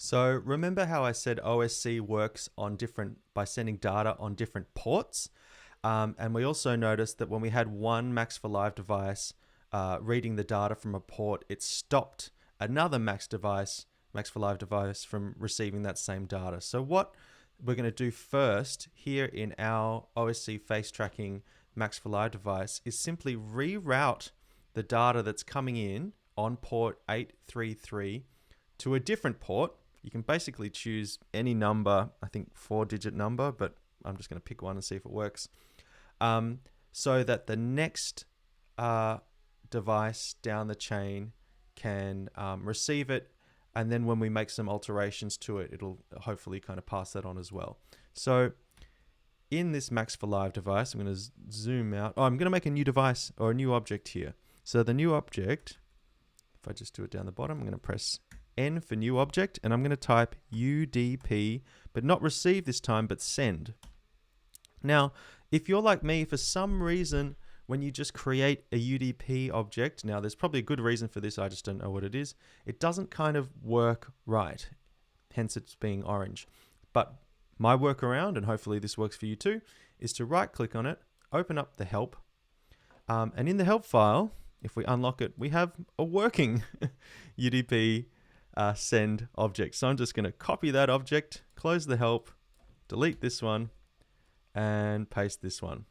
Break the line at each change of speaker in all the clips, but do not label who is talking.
So remember how I said OSC works on by sending data on different ports? And we also noticed that when we had one Max for Live device reading the data from a port, it stopped another Max for Live device from receiving that same data. So what we're going to do first here in our OSC face tracking Max for Live device is simply reroute the data that's coming in on port 833 to a different port. You can basically choose any number, I think 4-digit number, but I'm just going to pick one and see if it works. So that the next device down the chain can receive it. And then when we make some alterations to it, it'll hopefully kind of pass that on as well. So in this Max for Live device, I'm going to zoom out. Oh, I'm going to make a new device or a new object here. So the new object, if I just do it down the bottom, I'm going to press N for new object, and I'm going to type UDP, but not receive this time, but send. Now, if you're like me, for some reason, when you just create a UDP object, now there's probably a good reason for this, I just don't know what it is, it doesn't kind of work right, hence it's being orange. But my workaround, and hopefully this works for you too, is to right click on it, open up the help, and in the help file, if we unlock it, we have a working UDP send object. So I'm just going to copy that object, close the help, delete this one, and paste this one.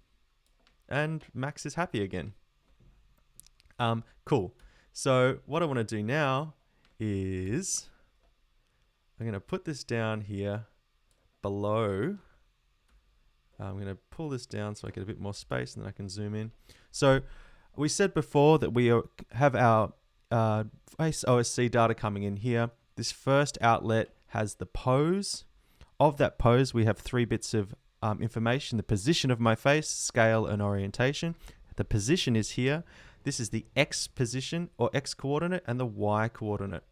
And Max is happy again. Cool. So what I want to do now is I'm going to put this down here below. I'm going to pull this down so I get a bit more space and then I can zoom in. So we said before that we have our face OSC data coming in here. This first outlet has the pose. Of that pose, we have 3 bits of information: the position of my face, scale, and orientation. The position is here. This is the X position or X coordinate and the Y coordinate.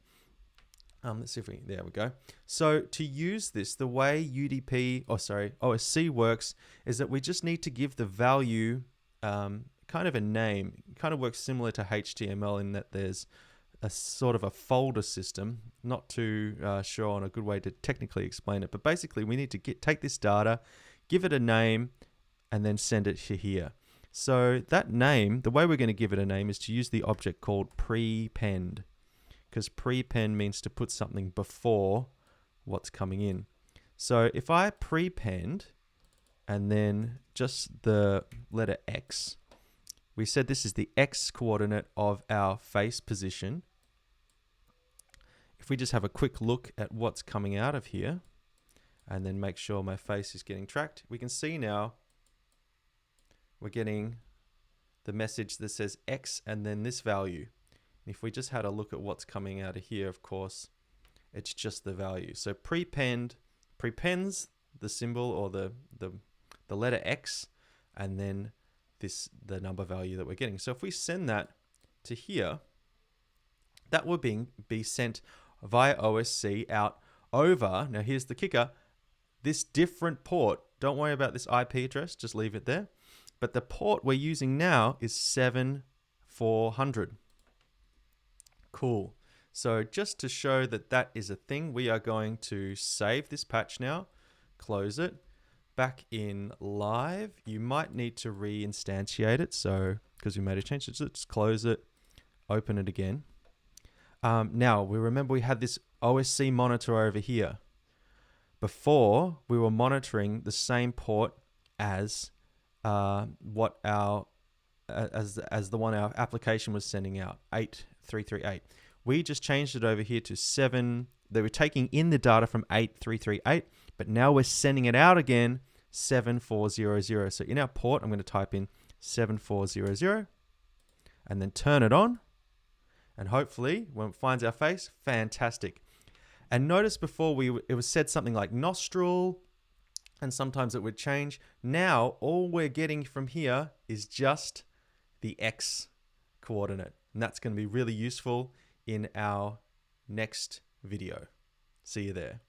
Let's see if there we go. So to use this, the way OSC works is that we just need to give the value kind of a name. It kind of works similar to HTML in that there's a sort of a folder system. Not too sure on a good way to technically explain it, but basically we need to take this data, give it a name, and then send it to here. So that name, the way we're going to give it a name is to use the object called prepend, because prepend means to put something before what's coming in. So if I prepend and then just the letter X, we said this is the X coordinate of our face position. If we just have a quick look at what's coming out of here and then make sure my face is getting tracked, we can see now we're getting the message that says X and then this value. And if we just had a look at what's coming out of here, of course, it's just the value. So prepends the symbol or the letter X, and then the number value that we're getting. So if we send that to here, that will be sent via OSC out over, now here's the kicker, this different port. Don't worry about this IP address, just leave it there. But the port we're using now is 7400. Cool. So just to show that that is a thing, we are going to save this patch now, close it. Back in live, you might need to reinstantiate it. So because we made a change, just close it, open it again. Now we remember we had this OSC monitor over here. Before we were monitoring the same port as what our as the one our application was sending out, 8338. We just changed it over here to 7. They were taking in the data from 8338, but now we're sending it out again, 7400. So in our port, I'm going to type in 7400 and then turn it on. And hopefully when it finds our face, fantastic. And notice before it was said something like nostril, and sometimes it would change. Now all we're getting from here is just the X coordinate. And that's going to be really useful in our next video. See you there.